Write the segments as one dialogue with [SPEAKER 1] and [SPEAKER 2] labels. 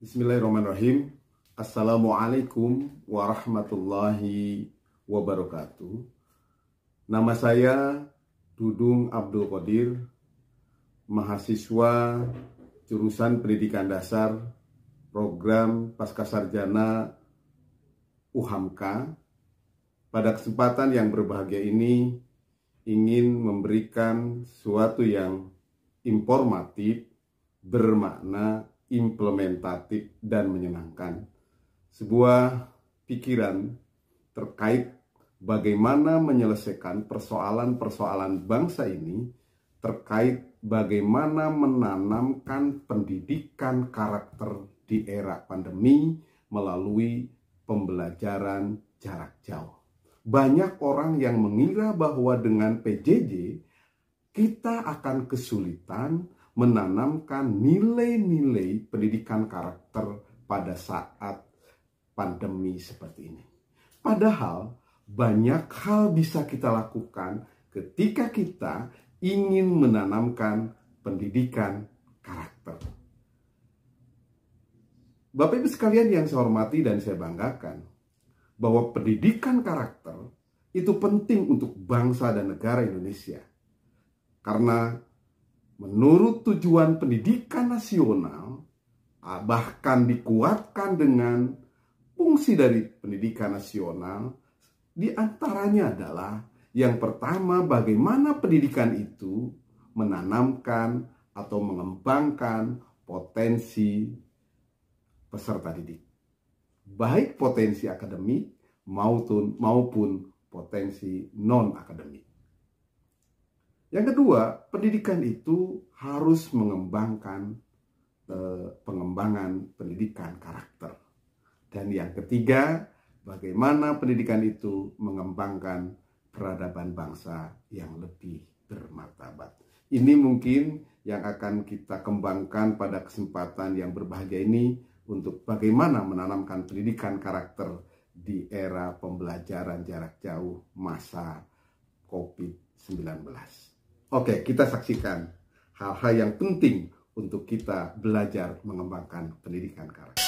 [SPEAKER 1] Bismillahirrahmanirrahim. Assalamualaikum warahmatullahi wabarakatuh. Nama saya Dudung Abdul Qadir, mahasiswa jurusan Pendidikan Dasar Program Pascasarjana UHAMKA. Pada kesempatan yang berbahagia ini ingin memberikan sesuatu yang informatif, bermakna, implementatif, dan menyenangkan. Sebuah pikiran terkait bagaimana menyelesaikan persoalan-persoalan bangsa ini, terkait bagaimana menanamkan pendidikan karakter di era pandemi melalui pembelajaran jarak jauh. Banyak orang yang mengira bahwa dengan PJJ kita akan kesulitan menanamkan nilai-nilai pendidikan karakter pada saat pandemi seperti ini. Padahal banyak hal bisa kita lakukan ketika kita ingin menanamkan pendidikan karakter. Bapak Ibu sekalian yang saya hormati dan saya banggakan, bahwa pendidikan karakter itu penting untuk bangsa dan negara Indonesia. Karena menurut tujuan pendidikan nasional, bahkan dikuatkan dengan fungsi dari pendidikan nasional, diantaranya adalah yang pertama, bagaimana pendidikan itu menanamkan atau mengembangkan potensi peserta didik. Baik potensi akademik maupun potensi non-akademik. Yang kedua, pendidikan itu harus mengembangkan pengembangan pendidikan karakter. Dan yang ketiga, bagaimana pendidikan itu mengembangkan peradaban bangsa yang lebih bermartabat. Ini mungkin yang akan kita kembangkan pada kesempatan yang berbahagia ini, untuk bagaimana menanamkan pendidikan karakter di era pembelajaran jarak jauh masa COVID-19. Oke, kita saksikan hal-hal yang penting untuk kita belajar mengembangkan pendidikan karakter.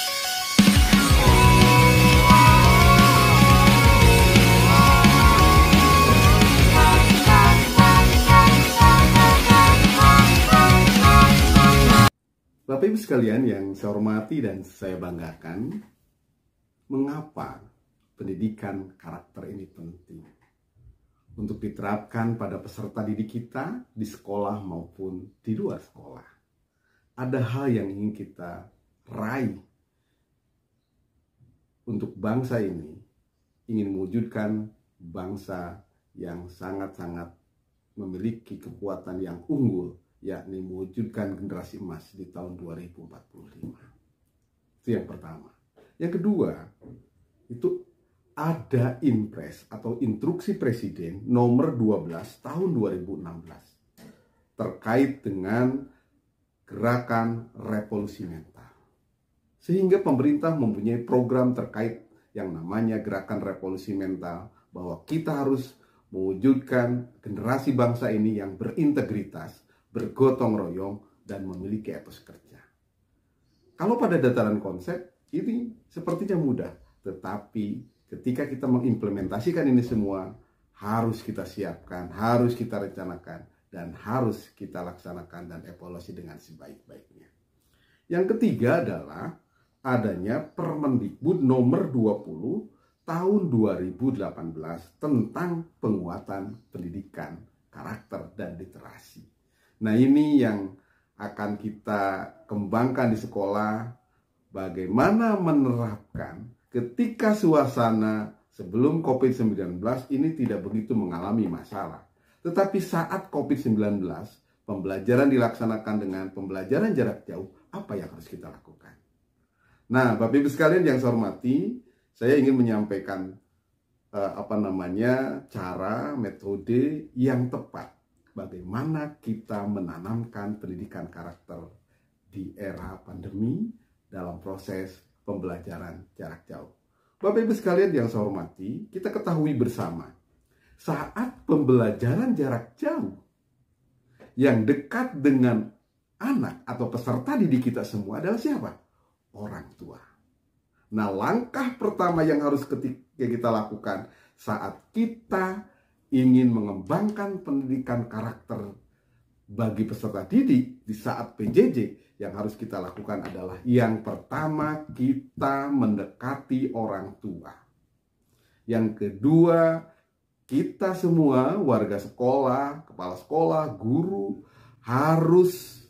[SPEAKER 1] Bapak Ibu sekalian yang saya hormati dan saya banggakan, mengapa pendidikan karakter ini penting untuk diterapkan pada peserta didik kita di sekolah maupun di luar sekolah. Ada hal yang ingin kita raih untuk bangsa ini, ingin mewujudkan bangsa yang sangat-sangat memiliki kekuatan yang unggul, yakni mewujudkan generasi emas di tahun 2045. Itu yang pertama. Yang kedua, itu ada impres atau instruksi Presiden nomor 12 tahun 2016 terkait dengan gerakan revolusi mental. Sehingga pemerintah mempunyai program terkait yang namanya gerakan revolusi mental, bahwa kita harus mewujudkan generasi bangsa ini yang berintegritas, bergotong royong, dan memiliki etos kerja. Kalau pada dataran konsep, ini sepertinya mudah. Tetapi ketika kita mengimplementasikan ini semua, harus kita siapkan, harus kita rencanakan, dan harus kita laksanakan dan evaluasi dengan sebaik-baiknya. Yang ketiga adalah adanya Permendikbud nomor 20 tahun 2018 tentang penguatan pendidikan karakter dan literasi. Nah, ini yang akan kita kembangkan di sekolah, bagaimana menerapkan ketika suasana sebelum COVID-19 ini tidak begitu mengalami masalah. Tetapi saat COVID-19, pembelajaran dilaksanakan dengan pembelajaran jarak jauh, apa yang harus kita lakukan? Nah, Bapak Ibu sekalian yang saya hormati, saya ingin menyampaikan cara, metode yang tepat bagaimana kita menanamkan pendidikan karakter di era pandemi dalam proses pembelajaran jarak jauh. Bapak Ibu sekalian yang saya hormati, kita ketahui bersama, saat pembelajaran jarak jauh yang dekat dengan anak atau peserta didik kita semua adalah siapa? orang tua. Nah, langkah pertama yang harus kita lakukan saat kita ingin mengembangkan pendidikan karakter bagi peserta didik di saat PJJ, yang harus kita lakukan adalah yang pertama, kita mendekati orang tua. Yang kedua, kita semua warga sekolah, kepala sekolah, guru harus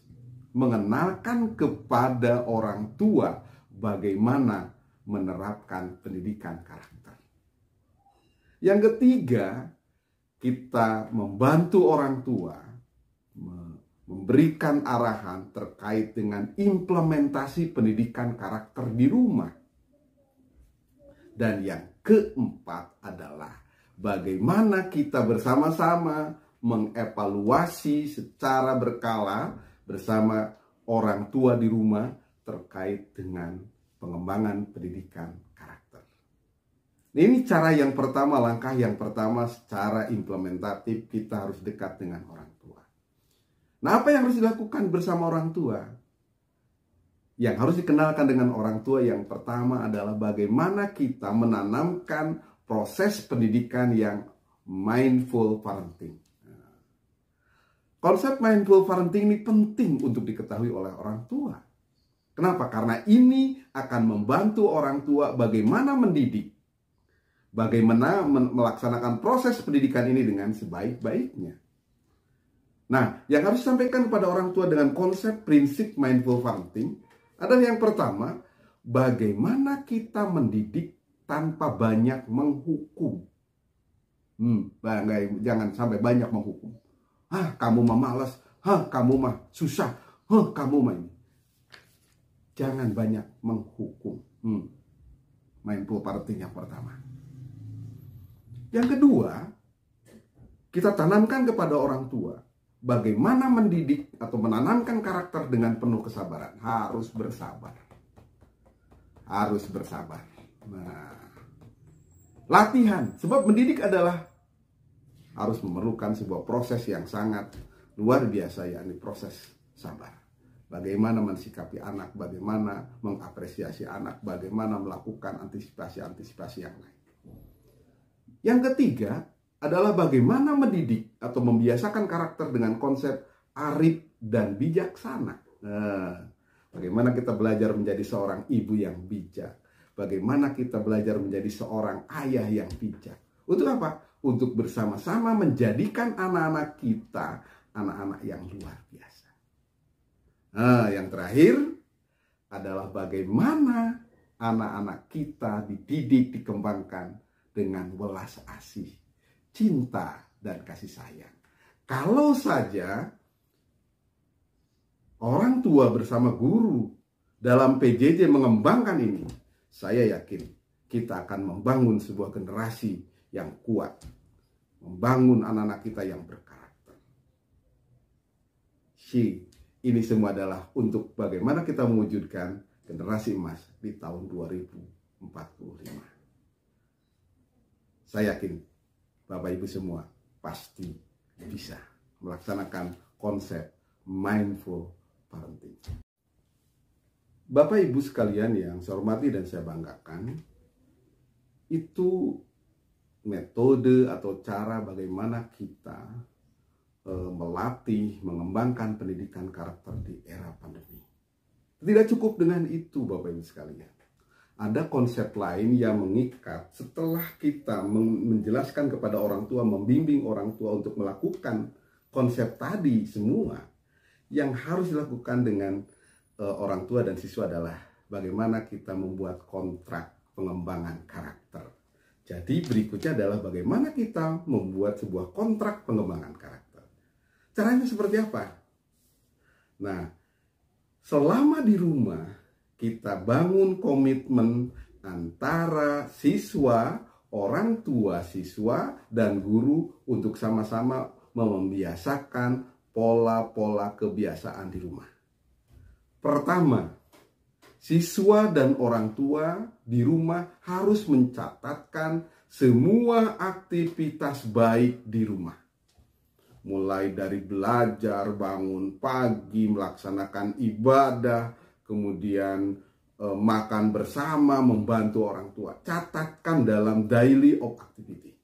[SPEAKER 1] mengenalkan kepada orang tua bagaimana menerapkan pendidikan karakter. Yang ketiga, kita membantu orang tua memberikan arahan terkait dengan implementasi pendidikan karakter di rumah. Dan yang keempat adalah bagaimana kita bersama-sama mengevaluasi secara berkala bersama orang tua di rumah terkait dengan pengembangan pendidikan karakter. Ini cara yang pertama, langkah yang pertama secara implementatif, kita harus dekat dengan orang tua. Nah, apa yang harus dilakukan bersama orang tua? Yang harus dikenalkan dengan orang tua yang pertama adalah bagaimana kita menanamkan proses pendidikan yang mindful parenting. Konsep mindful parenting ini penting untuk diketahui oleh orang tua. Kenapa? Karena ini akan membantu orang tua bagaimana mendidik, bagaimana melaksanakan proses pendidikan ini dengan sebaik-baiknya. Nah, yang harus disampaikan kepada orang tua dengan konsep prinsip mindful parenting adalah yang pertama, bagaimana kita mendidik tanpa banyak menghukum. Jangan sampai banyak menghukum. Kamu mah malas, kamu mah susah, kamu mah ini. Jangan banyak menghukum. Mindful parenting yang pertama. Yang kedua, kita tanamkan kepada orang tua bagaimana mendidik atau menanamkan karakter dengan penuh kesabaran. Harus bersabar. Harus bersabar. Nah, latihan. Sebab mendidik adalah harus memerlukan sebuah proses yang sangat luar biasa, yakni proses sabar. Bagaimana mensikapi anak, bagaimana mengapresiasi anak, bagaimana melakukan antisipasi-antisipasi yang lain. Yang ketiga adalah bagaimana mendidik atau membiasakan karakter dengan konsep arif dan bijaksana. Bagaimana kita belajar menjadi seorang ibu yang bijak. Bagaimana kita belajar menjadi seorang ayah yang bijak. Untuk apa? Untuk bersama-sama menjadikan anak-anak kita anak-anak yang luar biasa. Yang terakhir adalah bagaimana anak-anak kita dididik, dikembangkan dengan welas asih, cinta, dan kasih sayang. Kalau saja orang tua bersama guru dalam PJJ mengembangkan ini, saya yakin kita akan membangun sebuah generasi yang kuat, membangun anak-anak kita yang berkarakter. Ini semua adalah untuk bagaimana kita mewujudkan generasi emas di tahun 2045. Saya yakin Bapak Ibu semua pasti bisa melaksanakan konsep mindful parenting. Bapak Ibu sekalian yang saya hormati dan saya banggakan, itu metode atau cara bagaimana kita melatih, mengembangkan pendidikan karakter di era pandemi. Tidak cukup dengan itu Bapak Ibu sekalian. Ada konsep lain yang mengikat setelah kita menjelaskan kepada orang tua, membimbing orang tua untuk melakukan konsep tadi semua. Yang harus dilakukan dengan orang tua dan siswa adalah bagaimana kita membuat kontrak pengembangan karakter. Jadi berikutnya adalah bagaimana kita membuat sebuah kontrak pengembangan karakter. Caranya seperti apa? Nah, selama di rumah kita bangun komitmen antara siswa, orang tua siswa, dan guru untuk sama-sama membiasakan pola-pola kebiasaan di rumah. Pertama, siswa dan orang tua di rumah harus mencatatkan semua aktivitas baik di rumah. Mulai dari belajar, bangun pagi, melaksanakan ibadah, kemudian makan bersama, membantu orang tua. Catatkan dalam daily of activity.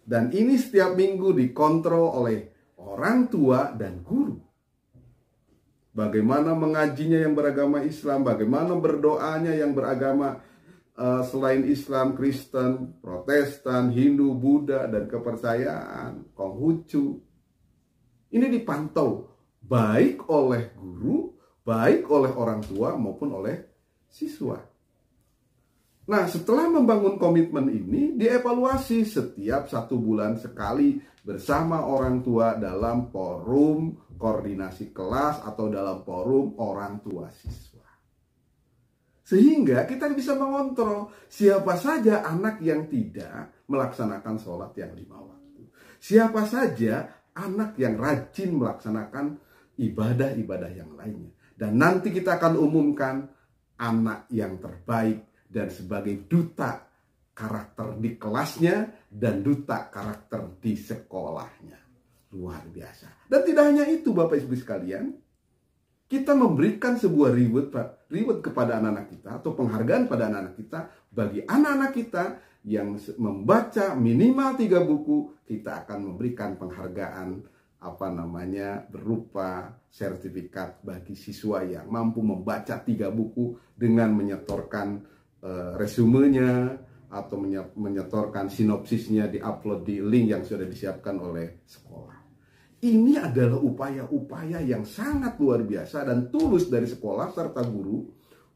[SPEAKER 1] Dan ini setiap minggu dikontrol oleh orang tua dan guru. Bagaimana mengajinya yang beragama Islam, bagaimana berdoanya yang beragama selain Islam, Kristen, Protestan, Hindu, Buddha, dan kepercayaan, Konghucu. Ini dipantau baik oleh guru, baik oleh orang tua maupun oleh siswa. Nah, setelah membangun komitmen ini, dievaluasi setiap 1 bulan sekali bersama orang tua dalam forum koordinasi kelas atau dalam forum orang tua siswa. Sehingga kita bisa mengontrol siapa saja anak yang tidak melaksanakan sholat yang 5 waktu. Siapa saja anak yang rajin melaksanakan ibadah-ibadah yang lainnya. Dan nanti kita akan umumkan anak yang terbaik dan sebagai duta karakter di kelasnya dan duta karakter di sekolahnya. Luar biasa. Dan tidak hanya itu Bapak Ibu sekalian, kita memberikan sebuah reward kepada anak-anak kita atau penghargaan pada anak-anak kita. Bagi anak-anak kita yang membaca minimal 3 buku, kita akan memberikan penghargaan berupa sertifikat bagi siswa yang mampu membaca 3 buku dengan menyetorkan resumenya atau menyetorkan sinopsisnya, diupload di link yang sudah disiapkan oleh sekolah. Ini adalah upaya-upaya yang sangat luar biasa dan tulus dari sekolah serta guru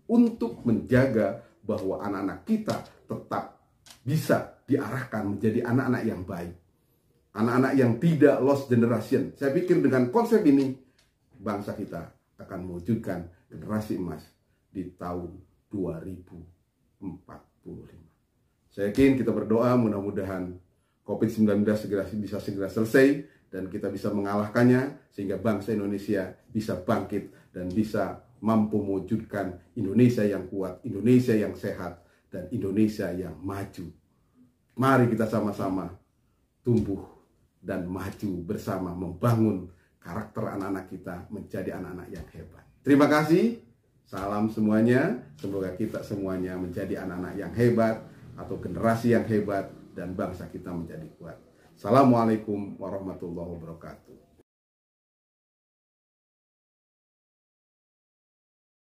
[SPEAKER 1] untuk menjaga bahwa anak-anak kita tetap bisa diarahkan menjadi anak-anak yang baik. Anak-anak yang tidak lost generation. Saya pikir dengan konsep ini, bangsa kita akan mewujudkan generasi emas di tahun 2045. Saya yakin kita berdoa mudah-mudahan COVID-19 bisa segera selesai dan kita bisa mengalahkannya sehingga bangsa Indonesia bisa bangkit dan bisa mampu mewujudkan Indonesia yang kuat, Indonesia yang sehat, dan Indonesia yang maju. Mari kita sama-sama tumbuh dan maju bersama membangun karakter anak-anak kita menjadi anak-anak yang hebat. Terima kasih. Salam semuanya, semoga kita semuanya menjadi anak-anak yang hebat atau generasi yang hebat dan bangsa kita menjadi kuat. Assalamualaikum warahmatullahi wabarakatuh.